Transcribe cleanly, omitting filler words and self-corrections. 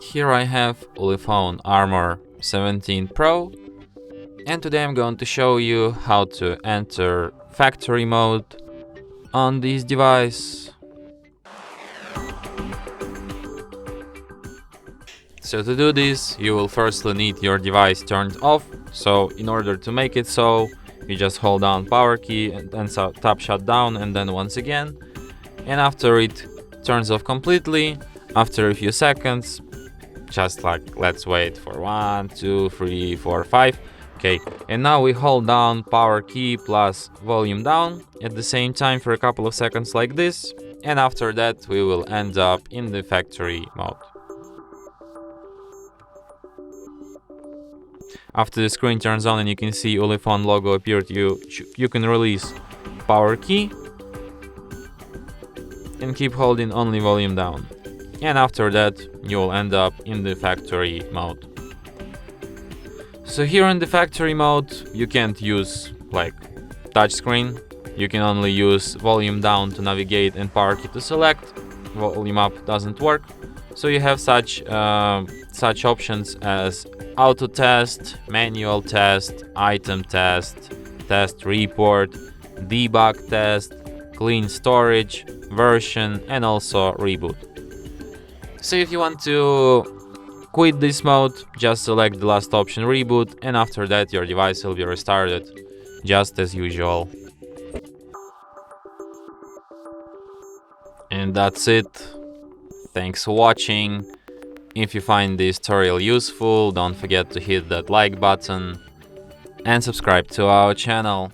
Here I have ULEFONE Armor 17 Pro, and today I'm going to show you how to enter factory mode on this device. So to do this, you will firstly need your device turned off. So in order to make it so, you just hold down power key and then tap shutdown and then once again. And after it turns off completely, after a few seconds, just like let's wait for 1, 2, 3, 4, 5. Okay, and now we hold down power key plus volume down at the same time for a couple of seconds like this, and after that we will end up in the factory mode. After the screen turns on and you can see ULEFONE logo appeared, you can release power key and keep holding only volume down. And after that you will end up in the factory mode. So here in the factory mode you can't use like touchscreen. You can only use volume down to navigate and power key to select. Volume up doesn't work. So you have such options as auto test, manual test, item test, test report, debug test, clean storage, version, and also reboot. So if you want to quit this mode, just select the last option, reboot, and after that your device will be restarted just as usual. And that's it. Thanks for watching. If you find this tutorial useful, don't forget to hit that like button and subscribe to our channel.